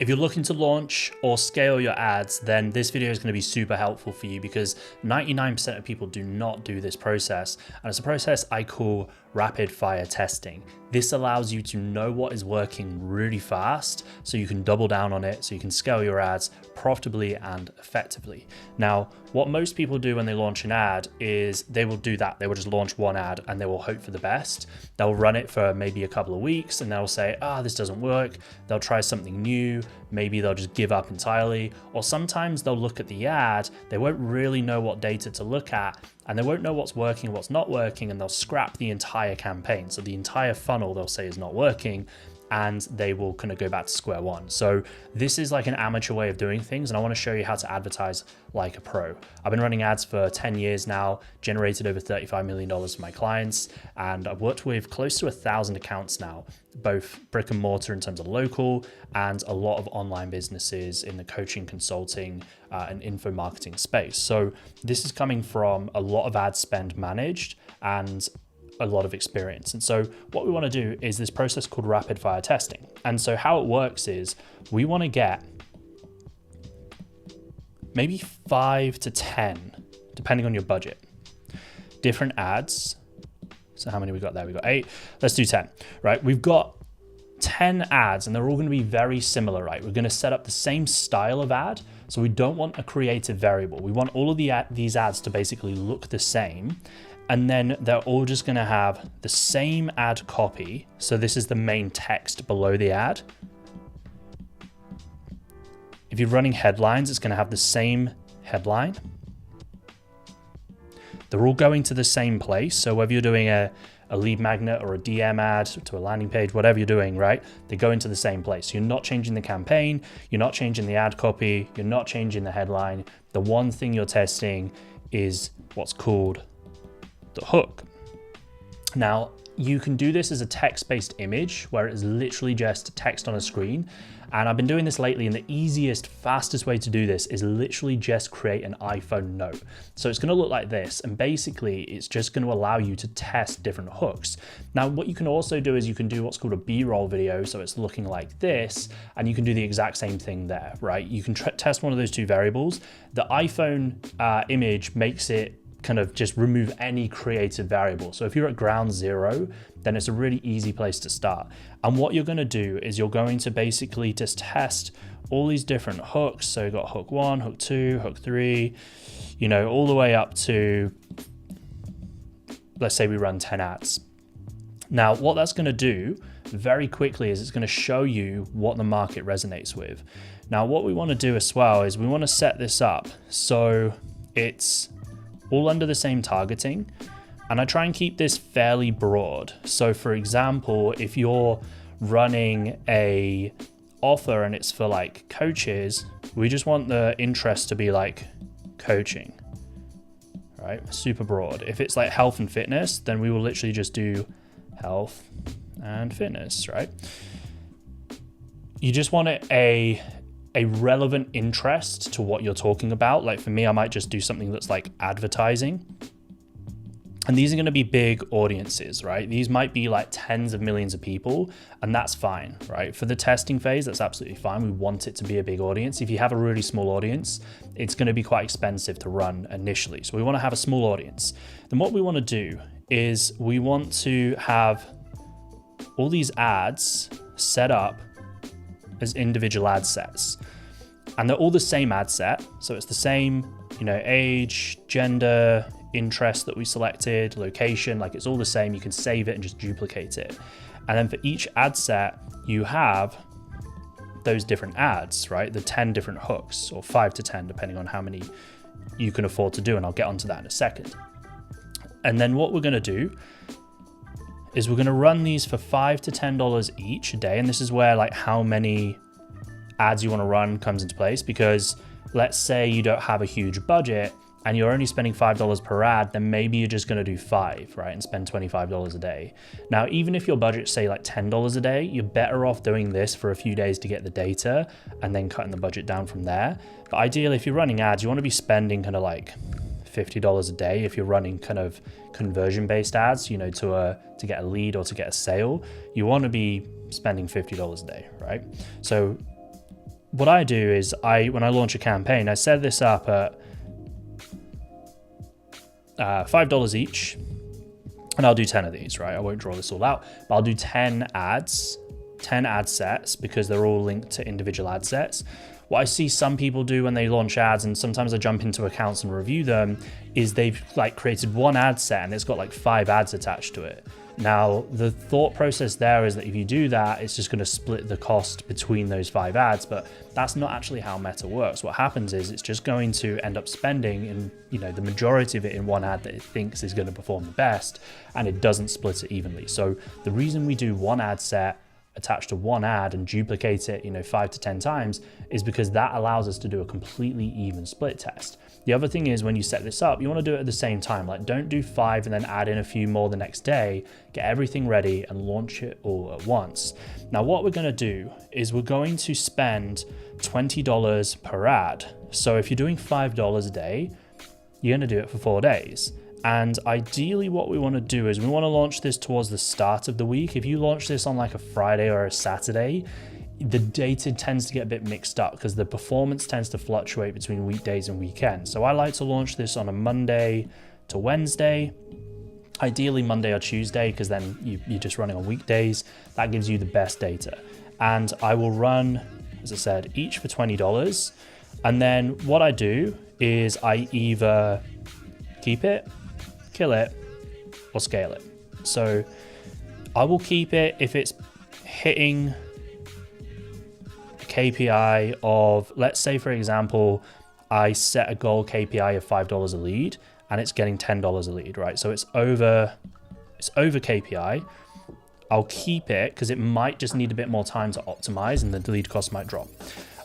If you're looking to launch or scale your ads, then this video is going to be super helpful for you because 99% of people do not do this process. And it's a process I call rapid fire testing. This allows you to know what is working really fast so you can double down on it, so you can scale your ads profitably and effectively. Now, what most people do when they launch an ad is they will do that. They will just launch one ad and they will hope for the best. They'll run it for maybe a couple of weeks and they'll say, this doesn't work. They'll try something new. Maybe they'll just give up entirely. Or sometimes they'll look at the ad. They won't really know what data to look at and they won't know what's working and what's not working, and they'll scrap the entire campaign. So the entire funnel they'll say is not working, and they will kind of go back to square one. So this is like an amateur way of doing things, and I want to show you how to advertise like a pro. I've been running ads for 10 years now, generated over $35 million for my clients, and I've worked with close to 1,000 accounts now, both brick and mortar in terms of local and a lot of online businesses in the coaching, consulting, and info marketing space. So this is coming from a lot of ad spend managed and a lot of experience. And so what we want to do is this process called rapid fire testing. And so how it works is we want to get maybe 5 to 10, depending on your budget, different ads. So how many we got there? We got 8. Let's do 10, right? We've got 10 ads and they're all going to be very similar, right? We're going to set up the same style of ad. So we don't want a creative variable. We want all of these ads to basically look the same. And then they're all just going to have the same ad copy. So this is the main text below the ad. If you're running headlines, it's going to have the same headline. They're all going to the same place. So whether you're doing a lead magnet or a DM ad to a landing page, whatever you're doing, right? They go into the same place. You're not changing the campaign. You're not changing the ad copy. You're not changing the headline. The one thing you're testing is what's called the hook. Now, you can do this as a text-based image where it is literally just text on a screen. And I've been doing this lately, and the easiest, fastest way to do this is literally just create an iPhone note. So it's going to look like this. And basically, it's just going to allow you to test different hooks. Now, what you can also do is you can do what's called a B-roll video. So it's looking like this, and you can do the exact same thing there, right? You can test one of those two variables. The iPhone image makes it kind of just remove any creative variable. So if you're at ground zero, then it's a really easy place to start. And what you're going to do is you're going to basically just test all these different hooks. So you've got hook 1, hook 2, hook 3, all the way up to, let's say we run 10 ads. Now, what that's going to do very quickly is it's going to show you what the market resonates with. Now, what we want to do as well is we want to set this up so it's all under the same targeting. And I try and keep this fairly broad. So for example, if you're running a offer and it's for like coaches, we just want the interest to be like coaching, right? Super broad. If it's like health and fitness, then we will literally just do health and fitness, right? You just want it a relevant interest to what you're talking about. Like for me, I might just do something that's like advertising. And these are going to be big audiences, right? These might be like tens of millions of people, and that's fine, right? For the testing phase, that's absolutely fine. We want it to be a big audience. If you have a really small audience, it's going to be quite expensive to run initially. So we want to have a small audience. Then what we want to do is we want to have all these ads set up as individual ad sets, and they're all the same ad set. So it's the same, age, gender, interest that we selected, location, like it's all the same. You can save it and just duplicate it. And then for each ad set, you have those different ads, right? The 10 different hooks, or 5 to 10, depending on how many you can afford to do. And I'll get onto that in a second. And then what we're going to do is we're going to run these for $5 to $10 each a day. And this is where like how many ads you want to run comes into place, because let's say you don't have a huge budget and you're only spending $5 per ad, then maybe you're just going to do 5, right? And spend $25 a day. Now, even if your budget say like $10 a day, you're better off doing this for a few days to get the data and then cutting the budget down from there. But ideally, if you're running ads, you want to be spending kind of like $50 a day if you're running kind of conversion-based ads, to get a lead or to get a sale. You want to be spending $50 a day, right? So what I do is when I launch a campaign, I set this up at $5 each, and I'll do 10 of these, right? I won't draw this all out, but I'll do 10 ads, 10 ad sets, because they're all linked to individual ad sets. What I see some people do when they launch ads, and sometimes I jump into accounts and review them, is they've like created one ad set and it's got like 5 ads attached to it. Now, the thought process there is that if you do that, it's just going to split the cost between those 5 ads, but that's not actually how Meta works. What happens is it's just going to end up spending the majority of it in one ad that it thinks is going to perform the best, and it doesn't split it evenly. So the reason we do one ad set attached to one ad and duplicate it 5 to 10 times is because that allows us to do a completely even split test. The other thing is, when you set this up, you want to do it at the same time. Like, don't do 5 and then add in a few more the next day. Get everything ready and launch it all at once. Now, what we're going to do is we're going to spend $20 per ad. So if you're doing $5 a day, you're going to do it for 4 days. And ideally what we want to do is we want to launch this towards the start of the week. If you launch this on like a Friday or a Saturday, the data tends to get a bit mixed up because the performance tends to fluctuate between weekdays and weekends. So I like to launch this on a Monday to Wednesday, ideally Monday or Tuesday, because then you're just running on weekdays. That gives you the best data. And I will run, as I said, each for $20. And then what I do is I either keep it, kill it, or scale it. So I will keep it if it's hitting a KPI of, let's say for example, I set a goal KPI of $5 a lead and it's getting $10 a lead, right? So it's over KPI. I'll keep it because it might just need a bit more time to optimize and the lead cost might drop.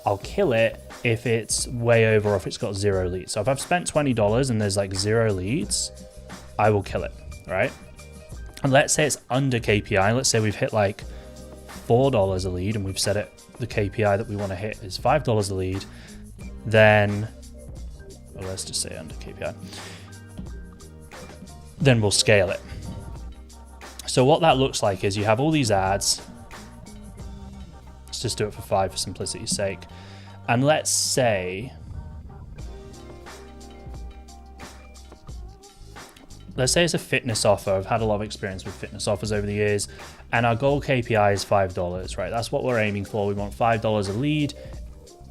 I'll kill it if it's way over or if it's got 0 leads. So if I've spent $20 and there's like 0 leads, I will kill it, right? And let's say it's under KPI. Let's say we've hit like $4 a lead and we've set it, the KPI that we want to hit is $5 a lead. Then, well, let's just say under KPI. Then we'll scale it. So what that looks like is you have all these ads. Let's just do it for 5 for simplicity's sake. And let's say it's a fitness offer. I've had a lot of experience with fitness offers over the years, and our goal KPI is $5, right? That's what we're aiming for. We want $5 a lead.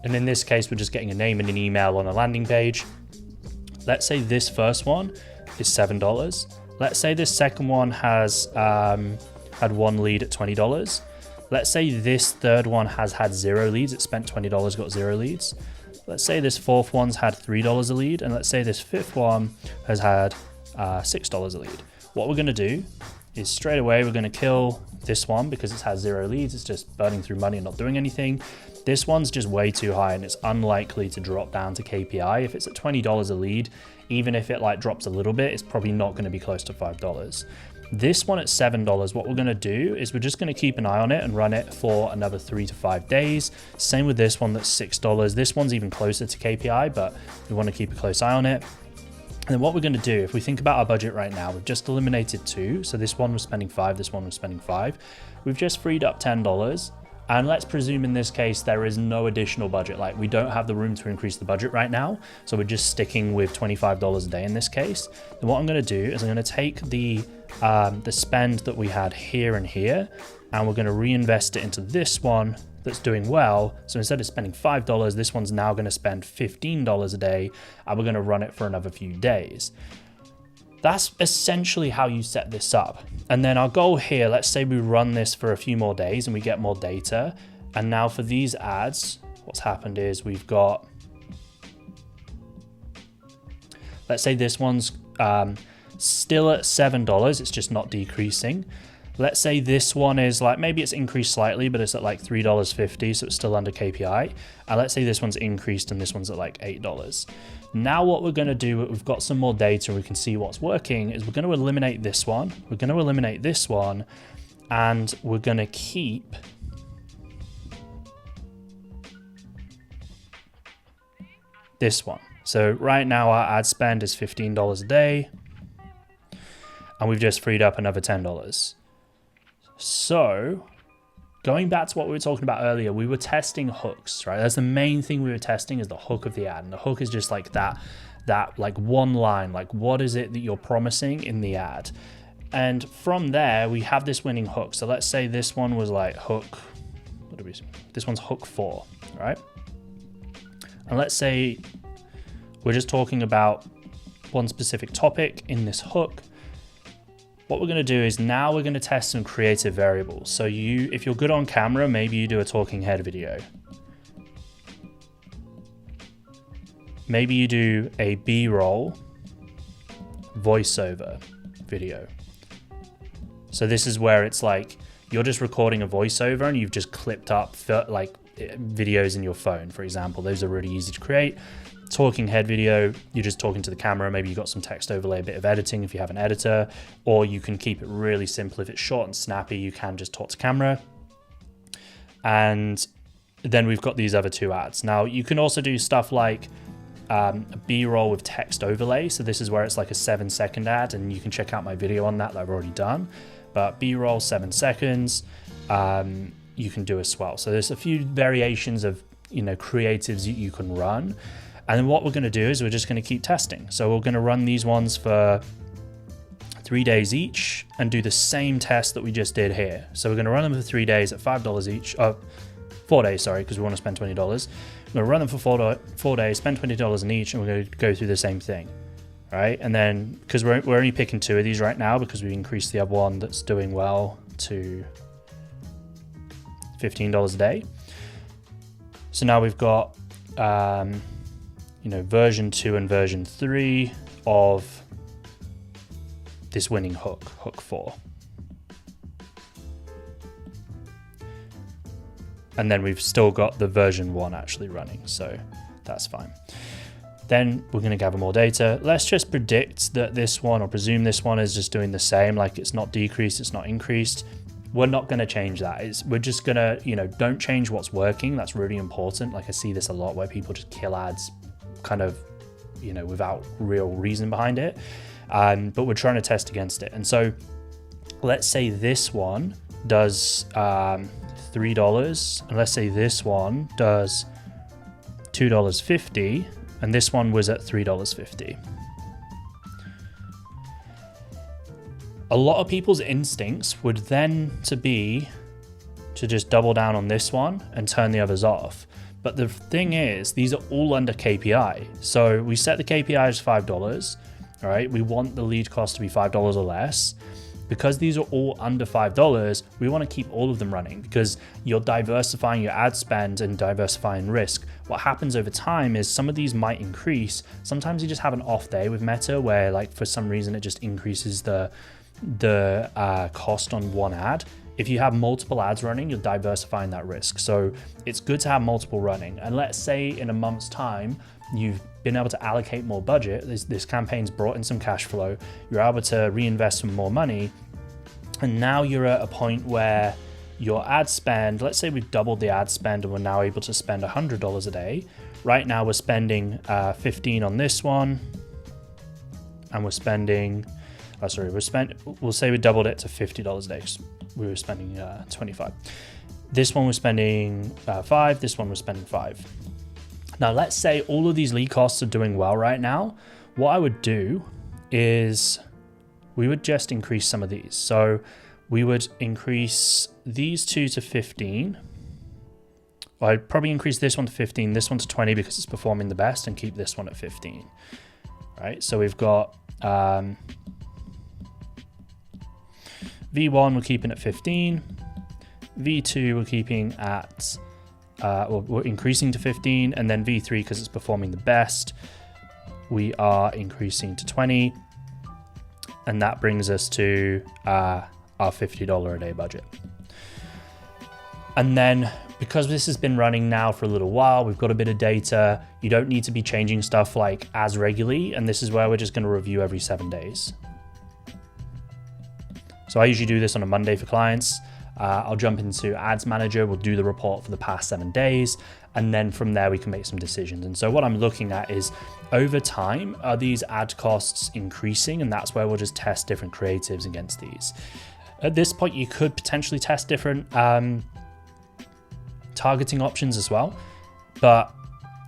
And in this case, we're just getting a name and an email on a landing page. Let's say this first one is $7. Let's say this second one has had 1 lead at $20. Let's say this third one has had 0 leads. It spent $20, got 0 leads. Let's say this fourth one's had $3 a lead. And let's say this fifth one has had $6 a lead. What we're going to do is straight away we're going to kill this one because it has 0 leads. It's just burning through money and not doing anything. This one's just way too high and it's unlikely to drop down to KPI. If it's at $20 a lead, even if it like drops a little bit, it's probably not going to be close to $5. This one at $7, what we're going to do is we're just going to keep an eye on it and run it for another 3 to 5 days. Same with this one that's $6. This one's even closer to KPI, but we want to keep a close eye on it. And then what we're going to do, if we think about our budget right now, we've just eliminated 2. So this one was spending 5, this one was spending 5. We've just freed up $10. And let's presume in this case, there is no additional budget. Like we don't have the room to increase the budget right now. So we're just sticking with $25 a day in this case. Then what I'm going to do is I'm going to take the spend that we had here and here, and we're going to reinvest it into this one that's doing well. So instead of spending $5, this one's now going to spend $15 a day, and we're going to run it for another few days. That's essentially how you set this up. And then our goal here, let's say we run this for a few more days and we get more data. And now for these ads, what's happened is we've got, let's say this one's still at $7. It's just not decreasing. Let's say this one is like, maybe it's increased slightly, but it's at like $3.50, so it's still under KPI. And let's say this one's increased and this one's at like $8. Now what we're going to do, we've got some more data and we can see what's working, is we're going to eliminate this one. We're going to eliminate this one, and we're going to keep this one. So right now our ad spend is $15 a day, and we've just freed up another $10. So going back to what we were talking about earlier, we were testing hooks, right? That's the main thing we were testing, is the hook of the ad. And the hook is just like that like one line, like what is it that you're promising in the ad? And from there, we have this winning hook. So let's say this one was like hook, this one's hook 4, right? And let's say we're just talking about one specific topic in this hook. What we're going to do is now we're going to test some creative variables. So if you're good on camera, maybe you do a talking head video. Maybe you do a B-roll voiceover video. So this is where it's like you're just recording a voiceover and you've just clipped up like videos in your phone, for example. Those are really easy to create. Talking head video, you're just talking to the camera. Maybe you got some text overlay, a bit of editing if you have an editor, or you can keep it really simple. If it's short and snappy, you can just talk to camera. And then we've got these other 2 ads. Now you can also do stuff like a B-roll with text overlay. So this is where it's like a 7-second ad, and you can check out my video on that I've already done. But B-roll 7 seconds, you can do as well. So there's a few variations of creatives you can run. And then what we're going to do is we're just going to keep testing. So we're going to run these ones for 3 days each and do the same test that we just did here. So we're going to run them for 3 days at $5 each. 4 days, sorry, because we want to spend $20. We're going to run them for 4 days, spend $20 in each, and we're going to go through the same thing. Right? And then, because we're only picking 2 of these right now because we increased the other one that's doing well to $15 a day. So now we've got version 2 and version 3 of this winning hook 4. And then we've still got the version 1 actually running, so that's fine. Then we're going to gather more data. Let's just predict that this one, or presume this one, is just doing the same, like it's not decreased, it's not increased. We're not going to change that. We're just going to, don't change what's working. That's really important. Like I see this a lot where people just kill ads kind of, without real reason behind it. But we're trying to test against it. And so let's say this one does $3, and let's say this one does $2.50, and this one was at $3.50. A lot of people's instincts would then be to just double down on this one and turn the others off. But the thing is, these are all under KPI. So we set the KPI as $5, all right? We want the lead cost to be $5 or less. Because these are all under $5, we want to keep all of them running because you're diversifying your ad spend and diversifying risk. What happens over time is some of these might increase. Sometimes you just have an off day with Meta where, like, for some reason it just increases the cost on one ad. If you have multiple ads running, you're diversifying that risk. So it's good to have multiple running. And let's say in a month's time, you've been able to allocate more budget. This campaign's brought in some cash flow. You're able to reinvest some more money. And now you're at a point where your ad spend, let's say we've doubled the ad spend and we're now able to spend $100 a day. Right now we're spending 15 on this one. And we're spending, we'll say we doubled it to $50 a day. We were spending 25. This one was spending 5. This one was spending 5. Now, let's say all of these lead costs are doing well right now. What I would do is we would just increase some of these. So we would increase these two to 15. Well, I'd probably increase this one to 15, this one to 20 because it's performing the best, and keep this one at 15. Right? So we've got V1 we're keeping at 15. V2 we're keeping at we're increasing to 15, and then V3, because it's performing the best, we are increasing to 20, and that brings us to our $50 a day budget. And then because this has been running now for a little while, we've got a bit of data, you don't need to be changing stuff like as regularly, and this is where we're just going to review every 7 days. So I usually do this on a Monday for clients. I'll jump into Ads Manager, we'll do the report for the past 7 days, and then from there we can make some decisions. And so what I'm looking at is, over time, are these ad costs increasing? And that's where we'll just test different creatives against these. At this point, you could potentially test different targeting options as well. But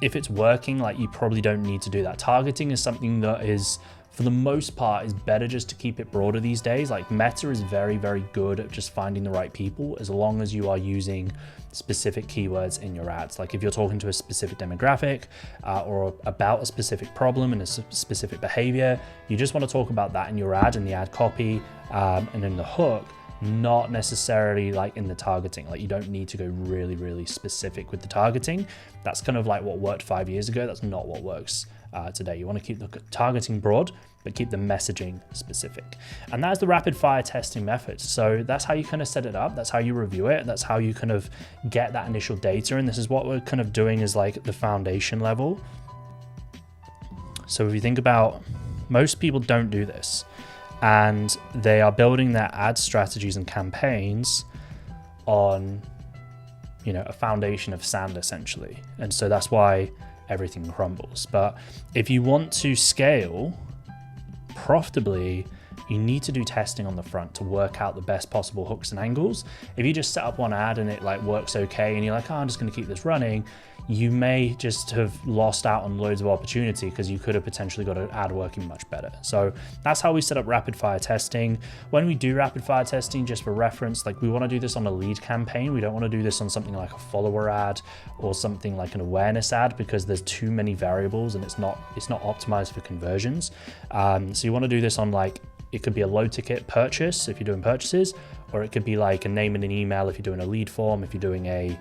if it's working, like, you probably don't need to do that. Targeting is something that is, for the most part, is better just to keep it broader these days. Like, Meta is very, very good at just finding the right people, as long as you are using specific keywords in your ads. Like, if you're talking to a specific demographic or about a specific problem and a specific behavior, you just want to talk about that in your ad, in the ad copy, and in the hook, not necessarily like in the targeting. Like, you don't need to go really, really specific with the targeting. That's kind of like what worked 5 years ago. That's not what works today. You want to keep the targeting broad, but keep the messaging specific. And that's the rapid fire testing method. So that's how you kind of set it up. That's how you review it. That's how you kind of get that initial data. And this is what we're kind of doing is like the foundation level. So if you think about, most people don't do this, and they are building their ad strategies and campaigns on, you know, a foundation of sand essentially. And so that's why everything crumbles. But if you want to scale profitably, you need to do testing on the front to work out the best possible hooks and angles. If you just set up one ad and it like works okay, and you're like, oh, I'm just going to keep this running, you may just have lost out on loads of opportunity because you could have potentially got an ad working much better. So that's how we set up rapid fire testing. When we do rapid fire testing, just for reference, like, we want to do this on a lead campaign. We don't want to do this on something like a follower ad or something like an awareness ad, because there's too many variables and it's not optimized for conversions. So you want to do this on, like, it could be a low ticket purchase if you're doing purchases, or it could be like a name and an email if you're doing a lead form, if you're doing a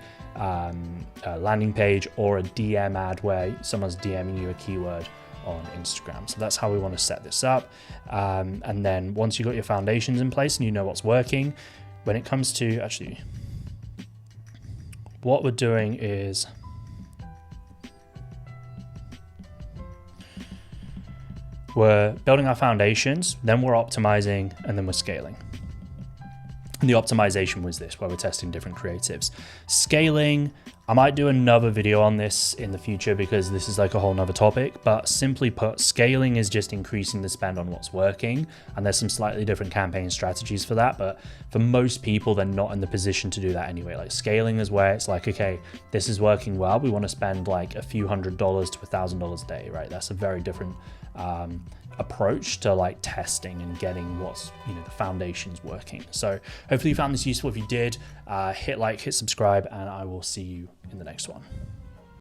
landing page, or a DM ad where someone's DMing you a keyword on Instagram. So that's how we want to set this up. And then once you've got your foundations in place and you know what's working, when it comes to actually what we're doing is we're building our foundations, then we're optimizing, and then we're scaling. And the optimization was this, where we're testing different creatives. Scaling, I might do another video on this in the future because this is like a whole nother topic, but simply put, scaling is just increasing the spend on what's working. And there's some slightly different campaign strategies for that, but for most people, they're not in the position to do that anyway. Like, scaling is where it's like, okay, this is working well. We want to spend like a few $100 to $1,000 a day, right? That's a very different approach to like testing and getting what's, you know, the foundations working. So hopefully you found this useful. If you did, hit like, hit subscribe, and I will see you in the next one.